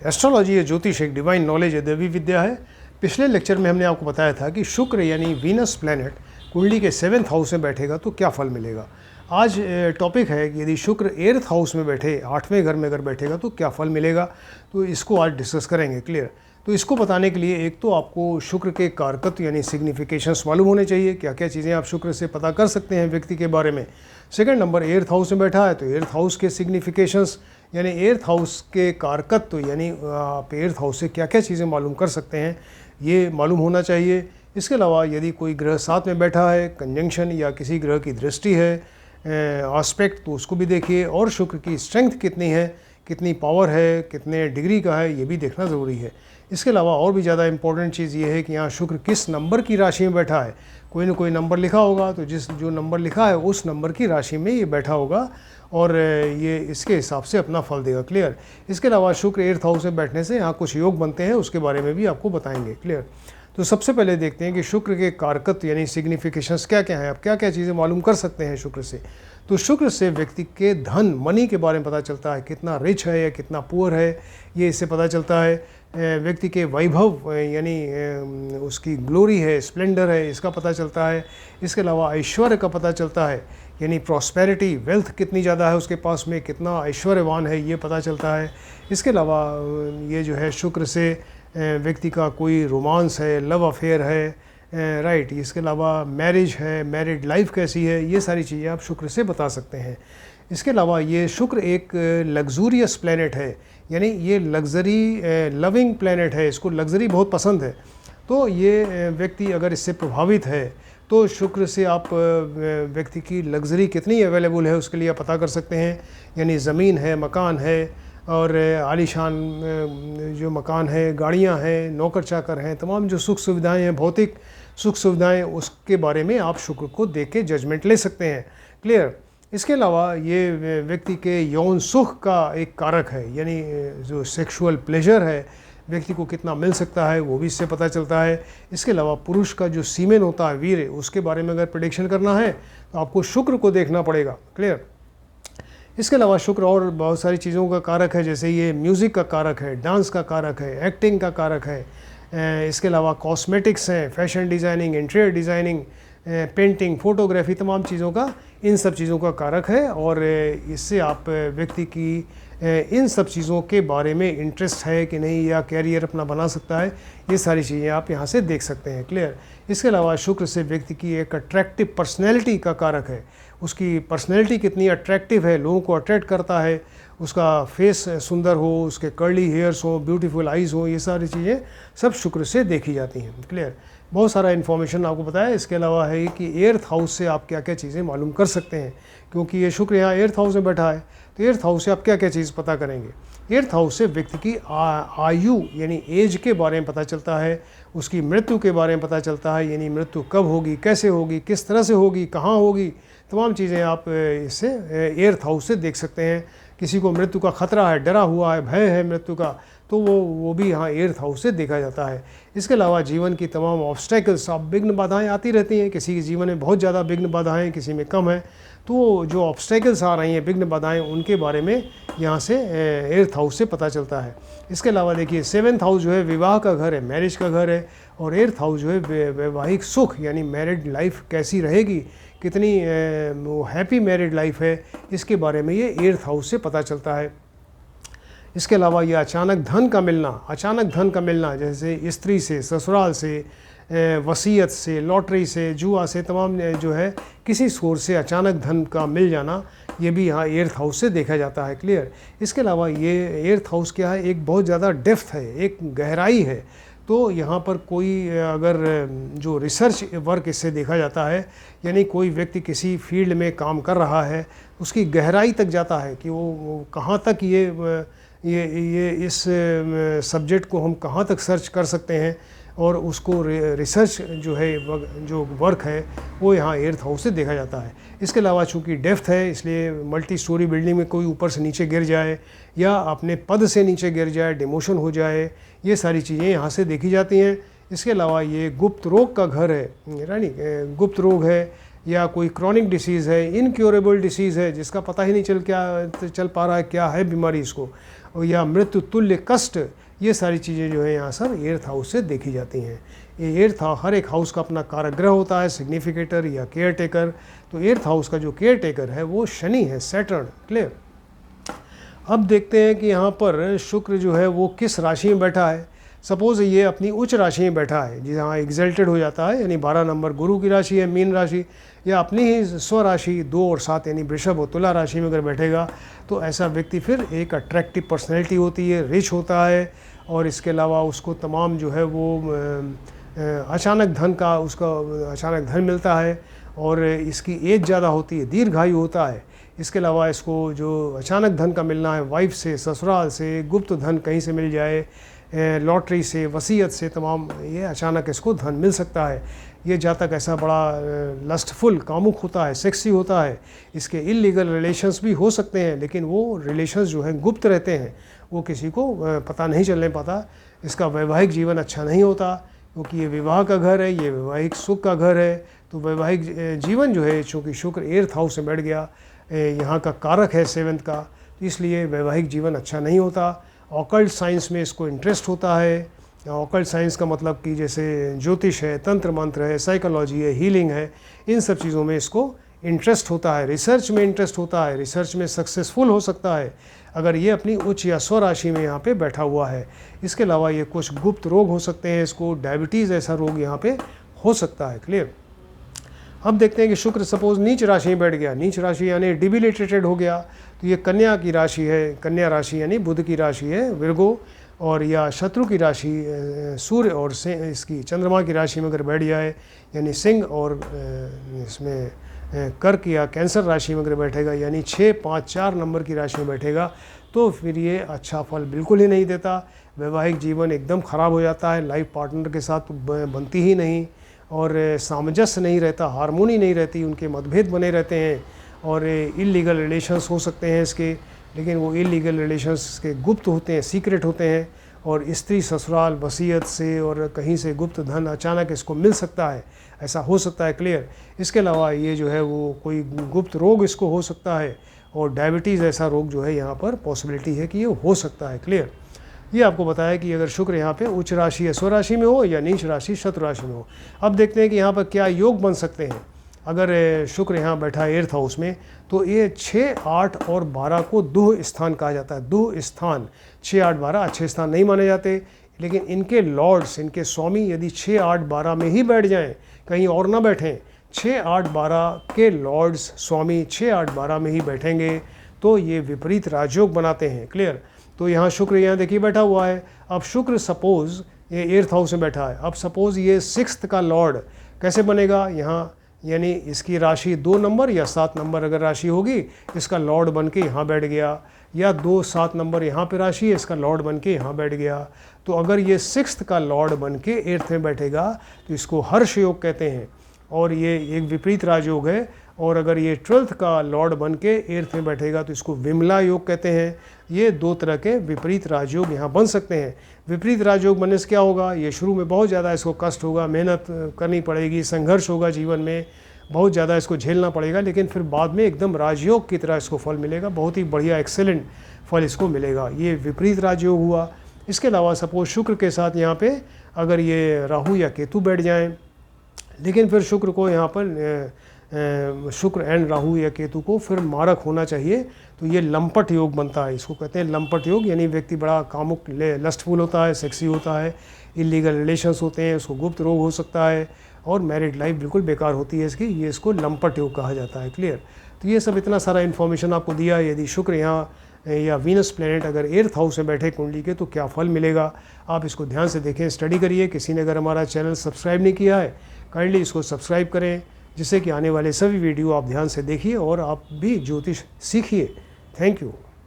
Astrology या ज्योतिष एक डिवाइन नॉलेज है, दैवी विद्या है। पिछले लेक्चर में हमने आपको बताया था कि शुक्र यानी वीनस प्लैनेट कुंडली के 7th हाउस में बैठेगा तो क्या फल मिलेगा। आज टॉपिक है कि यदि शुक्र 8th हाउस में बैठे, 8वें घर में अगर बैठेगा तो क्या फल मिलेगा, तो इसको आज डिस्कस करेंगे। क्लियर। तो इसको बताने के लिए एक तो आपको शुक्र के कारकत्व यानी सिग्निफिकेशंस मालूम होने चाहिए, क्या क्या चीज़ें आप शुक्र से पता कर सकते हैं व्यक्ति के बारे में। सेकंड नंबर 8th हाउस में बैठा है तो 8th हाउस के सिग्निफिकेशंस यानी 8th हाउस के कारकत्व यानी आप 8th हाउस से क्या क्या चीज़ें मालूम कर सकते हैं, ये मालूम होना चाहिए। इसके अलावा यदि कोई ग्रह साथ में बैठा है, कंजंक्शन या किसी ग्रह की दृष्टि है, एस्पेक्ट, तो उसको भी देखिए। और शुक्र की स्ट्रेंथ कितनी है, कितनी पावर है, कितने डिग्री का है, ये भी देखना ज़रूरी है। इसके अलावा और भी ज़्यादा इंपॉर्टेंट चीज़ ये है कि यहाँ शुक्र किस नंबर की राशि में बैठा है। कोई ना कोई नंबर लिखा होगा, तो जो नंबर लिखा है उस नंबर की राशि में ये बैठा होगा और ये इसके हिसाब से अपना फल देगा। क्लियर। इसके अलावा शुक्र 8th हाउस में बैठने से यहाँ कुछ योग बनते हैं, उसके बारे में भी आपको बताएंगे। क्लियर। तो सबसे पहले देखते हैं कि शुक्र के कारकत्व यानी सिग्निफिकेशंस क्या क्या हैं, आप क्या क्या चीज़ें मालूम कर सकते हैं शुक्र से। तो शुक्र से व्यक्ति के धन, मनी के बारे में पता चलता है, कितना रिच है या कितना पुअर है, ये इससे पता चलता है। व्यक्ति के वैभव यानी उसकी ग्लोरी है, स्प्लेंडर है, इसका पता चलता है। इसके अलावा ऐश्वर्य का पता चलता है, यानी प्रॉस्पेरिटी, वेल्थ कितनी ज़्यादा है उसके पास में, कितना ऐश्वर्यवान है, ये पता चलता है। इसके अलावा ये जो है शुक्र से व्यक्ति का कोई रोमांस है, लव अफेयर है, राइट। इसके अलावा मैरिज है, मैरिड लाइफ कैसी है, ये सारी चीज़ें आप शुक्र से बता सकते हैं। इसके अलावा ये शुक्र एक लग्जूरियस प्लैनेट है, यानी ये लग्जरी लविंग प्लैनेट है, इसको लग्जरी बहुत पसंद है। तो ये व्यक्ति अगर इससे प्रभावित है तो शुक्र से आप व्यक्ति की लग्जरी कितनी अवेलेबल है उसके लिए आप पता कर सकते हैं। यानी ज़मीन है, मकान है और आलीशान जो मकान है, गाड़ियां हैं, नौकर चाकर हैं, तमाम जो सुख सुविधाएं हैं, भौतिक सुख सुविधाएं, उसके बारे में आप शुक्र को देख के जजमेंट ले सकते हैं। क्लियर। इसके अलावा ये व्यक्ति के यौन सुख का एक कारक है, यानी जो सेक्सुअल प्लेजर है व्यक्ति को कितना मिल सकता है, वो भी इससे पता चलता है। इसके अलावा पुरुष का जो सीमेन होता है, वीर, उसके बारे में अगर प्रेडिक्शन करना है तो आपको शुक्र को देखना पड़ेगा। क्लियर। इसके अलावा शुक्र और बहुत सारी चीज़ों का कारक है, जैसे ये म्यूज़िक का कारक है, डांस का कारक है, एक्टिंग का कारक है। इसके अलावा कॉस्मेटिक्स हैं, fashion designing, interior designing, painting, photography, तमाम चीज़ों का, इन सब चीज़ों का कारक है। और इससे आप व्यक्ति की इन सब चीज़ों के बारे में इंटरेस्ट है कि नहीं, या कैरियर अपना बना सकता है, ये सारी चीज़ें आप यहाँ से देख सकते हैं। क्लियर। इसके अलावा शुक्र से व्यक्ति की एक अट्रैक्टिव पर्सनैलिटी का कारक है, उसकी पर्सनैलिटी कितनी अट्रैक्टिव है, लोगों को अट्रैक्ट करता है, उसका फेस सुंदर हो, उसके कर्ली हेयर्स हो, ब्यूटीफुल आइज़ हो, ये सारी चीज़ें सब शुक्र से देखी जाती हैं। क्लियर। बहुत सारा इन्फॉर्मेशन आपको बताया। इसके अलावा है कि 8th हाउस से आप क्या क्या चीज़ें मालूम कर सकते हैं, क्योंकि ये शुक्र यहाँ 8th हाउस में बैठा है, तो 8th हाउस से आप क्या क्या चीज़ पता करेंगे। 8th हाउस से व्यक्ति की आयु यानी एज के बारे में पता चलता है, उसकी मृत्यु के बारे में पता चलता है, यानी मृत्यु कब होगी, कैसे होगी, किस तरह से होगी, कहाँ होगी, तमाम चीज़ें आप इससे 8th हाउस से देख सकते हैं। किसी को मृत्यु का खतरा है, डरा हुआ है, भय है मृत्यु का, तो वो भी यहाँ 8th हाउस से देखा जाता है। इसके अलावा जीवन की तमाम ऑब्स्टेकल्स, आप विघ्न बाधाएं आती रहती हैं, किसी के जीवन में बहुत ज़्यादा विघ्न बाधाएं, किसी में कम है, तो जो ऑब्स्टेकल्स आ रही हैं, विघ्न बाधाएं, उनके बारे में यहाँ से 8th हाउस से पता चलता है। इसके अलावा देखिए 7th हाउस जो है विवाह का घर है, मैरिज का घर है, और 8th हाउस जो है वैवाहिक सुख यानी मैरिड लाइफ कैसी रहेगी, कितनी हैप्पी मैरिड लाइफ है, इसके बारे में ये 8th हाउस से पता चलता है। इसके अलावा ये अचानक धन का मिलना, जैसे स्त्री से, ससुराल से, वसीयत से, लॉटरी से, जुआ से, तमाम जो है किसी सोर्स से अचानक धन का मिल जाना, ये भी यहाँ 8th हाउस से देखा जाता है। क्लियर। इसके अलावा ये 8th हाउस क्या है, एक बहुत ज़्यादा डेप्थ है, एक गहराई है। तो यहाँ पर कोई अगर जो रिसर्च वर्क इससे देखा जाता है, यानी कोई व्यक्ति किसी फील्ड में काम कर रहा है, उसकी गहराई तक जाता है कि वो कहाँ तक ये इस सब्जेक्ट को हम कहाँ तक सर्च कर सकते हैं, और उसको रिसर्च जो है, जो वर्क है, वो यहाँ 8th हाउस से देखा जाता है। इसके अलावा चूँकि डेप्थ है, इसलिए मल्टी स्टोरी बिल्डिंग में कोई ऊपर से नीचे गिर जाए या अपने पद से नीचे गिर जाए, डिमोशन हो जाए, ये सारी चीज़ें यहाँ से देखी जाती हैं। इसके अलावा ये गुप्त रोग का घर है, यानी गुप्त रोग है या कोई क्रॉनिक डिसीज़ है, इनक्योरेबल डिसीज़ है, जिसका पता ही नहीं चल पा रहा है क्या है बीमारी इसको, या मृत्यु तुल्य कष्ट, ये सारी चीज़ें जो है यहाँ सब एर्थ हाउस से देखी जाती हैं। ये एर्थ हर एक हाउस का अपना कारक ग्रह होता है, सिग्निफिकेटर या केयर टेकर। तो एर्थ हाउस का जो केयर टेकर है वो शनि है, सैटर्न। क्लियर। अब देखते हैं कि यहाँ पर शुक्र जो है वो किस राशि में बैठा है। सपोज़ ये अपनी उच्च राशि में बैठा है, जहाँ एग्जल्टेड हो जाता है, यानी 12 नंबर गुरु की राशि है, मीन राशि, या अपनी ही स्वराशि 2 और 7 यानी वृषभ और तुला राशि में अगर बैठेगा तो ऐसा व्यक्ति फिर एक अट्रैक्टिव पर्सनैलिटी होती है, रिच होता है, और इसके अलावा उसको तमाम जो है वो अचानक धन का उसका अचानक धन मिलता है, और इसकी एज ज़्यादा होती है, दीर्घायु होता है। इसके अलावा इसको जो अचानक धन का मिलना है, वाइफ से, ससुराल से, गुप्त धन कहीं से मिल जाए, लॉटरी से, वसीयत से, तमाम ये अचानक इसको धन मिल सकता है। ये जातक ऐसा बड़ा लस्टफुल, कामुक होता है, सेक्सी होता है। इसके इलीगल रिलेशंस भी हो सकते हैं, लेकिन वो रिलेशंस जो हैं गुप्त रहते हैं, वो किसी को पता नहीं चलने पाता। इसका वैवाहिक जीवन अच्छा नहीं होता, क्योंकि ये विवाह का घर है, ये वैवाहिक सुख का घर है। तो वैवाहिक जीवन जो है, चूँकि शुक्र एर्थ हाउस में बैठ गया, यहाँ का कारक है 7th का, तो इसलिए वैवाहिक जीवन अच्छा नहीं होता। ऑकल्ट साइंस में इसको इंटरेस्ट होता है। ऑकल्ट साइंस का मतलब कि जैसे ज्योतिष है, तंत्र मंत्र है, साइकोलॉजी है, हीलिंग है, इन सब चीज़ों में इसको इंटरेस्ट होता है। रिसर्च में इंटरेस्ट होता है, रिसर्च में सक्सेसफुल हो सकता है अगर ये अपनी उच्च या स्वराशि में यहाँ पे बैठा हुआ है। इसके अलावा ये कुछ गुप्त रोग हो सकते हैं, इसको डायबिटीज़ ऐसा रोग यहाँ पे हो सकता है। क्लियर। अब देखते हैं कि शुक्र सपोज नीच राशि में बैठ गया, नीच राशि यानी डिबिलिटेटेड हो गया, तो ये कन्या की राशि है, कन्या राशि यानी बुध की राशि है, विर्गो, और या शत्रु की राशि सूर्य और इसकी चंद्रमा की राशि में अगर बैठ जाए, यानी सिंह और इसमें कर्क या कैंसर राशि में अगर बैठेगा, यानी 6, 5, 4 नंबर की राशि में बैठेगा, तो फिर ये अच्छा फल बिल्कुल ही नहीं देता। वैवाहिक जीवन एकदम ख़राब हो जाता है, लाइफ पार्टनर के साथ बनती ही नहीं, और सामंजस्य नहीं रहता, हारमोनी नहीं रहती, उनके मतभेद बने रहते हैं, और इलीगल रिलेशंस हो सकते हैं इसके, लेकिन वो इलीगल रिलेशंस के गुप्त होते हैं, सीक्रेट होते हैं, और स्त्री ससुराल, वसीयत से और कहीं से गुप्त धन अचानक इसको मिल सकता है, ऐसा हो सकता है। क्लियर। इसके अलावा ये जो है वो कोई गुप्त रोग इसको हो सकता है, और डायबिटीज़ ऐसा रोग जो है यहाँ पर पॉसिबिलिटी है कि ये हो सकता है। क्लियर। ये आपको बताया कि अगर शुक्र यहाँ पे उच्च राशि या स्वराशि में हो या नीच राशि शत्रु राशि में हो। अब देखते हैं कि यहाँ पर क्या योग बन सकते हैं। अगर शुक्र यहाँ बैठा है एर्थ हाउस में, तो ये 6, 8 और 12 को दुह स्थान कहा जाता है। दुह स्थान 6, 8, 12 अच्छे स्थान नहीं माने जाते, लेकिन इनके लॉर्ड्स, इनके स्वामी यदि 6, 8, 12 में ही बैठ जाएं, कहीं और ना बैठें, 6, 8, 12 के लॉर्ड्स स्वामी 6, 8, 12 में ही बैठेंगे, तो ये विपरीत राजयोग बनाते हैं। क्लियर। तो यहाँ शुक्र यहाँ देखिए बैठा हुआ है। अब शुक्र सपोज ये एर्थ हाउस में बैठा है, अब सपोज ये 6th का लॉर्ड कैसे बनेगा यहाँ, यानी इसकी राशि 2 नंबर या 7 नंबर अगर राशि होगी, इसका लॉर्ड बन के यहाँ बैठ गया, या 2, 7 नंबर यहाँ पे राशि है, इसका लॉर्ड बन के यहाँ बैठ गया। तो अगर ये 6th का लॉर्ड बन के एर्थ में बैठेगा तो इसको हर्ष योग कहते हैं, और ये एक विपरीत राजयोग है। और अगर ये 12th का लॉर्ड बन के एर्थ में बैठेगा तो इसको विमला योग कहते हैं। ये 2 तरह के विपरीत राजयोग यहाँ बन सकते हैं। विपरीत राजयोग बनने से क्या होगा, ये शुरू में बहुत ज़्यादा इसको कष्ट होगा, मेहनत करनी पड़ेगी, संघर्ष होगा जीवन में, बहुत ज़्यादा इसको झेलना पड़ेगा, लेकिन फिर बाद में एकदम राजयोग की तरह इसको फल मिलेगा, बहुत ही बढ़िया एक्सेलेंट फल इसको मिलेगा। ये विपरीत राजयोग हुआ। इसके अलावा सपोज शुक्र के साथ यहाँ पे अगर ये राहु या केतु बैठ जाएँ, लेकिन फिर शुक्र को यहाँ पर शुक्र एंड राहु या केतु को फिर मारक होना चाहिए, तो ये लंपट योग बनता है। इसको कहते हैं लंपट योग, यानी व्यक्ति बड़ा कामुक, लस्टफुल होता है, सेक्सी होता है, इलीगल रिलेशंस होते हैं, उसको गुप्त रोग हो सकता है, और मैरिड लाइफ बिल्कुल बेकार होती है इसकी, ये इसको लंपट योग कहा जाता है। क्लियर। तो ये सब इतना सारा इन्फॉर्मेशन आपको दिया। यदि शुक्र यहाँ या वीनस प्लैनेट अगर एर्थ हाउस में बैठे कुंडली के, तो क्या फल मिलेगा, आप इसको ध्यान से देखें, स्टडी करिए। किसी ने अगर हमारा चैनल सब्सक्राइब नहीं किया है, काइंडली इसको सब्सक्राइब करें, जिससे कि आने वाले सभी वीडियो आप ध्यान से देखिए और आप भी ज्योतिष सीखिए। Thank you.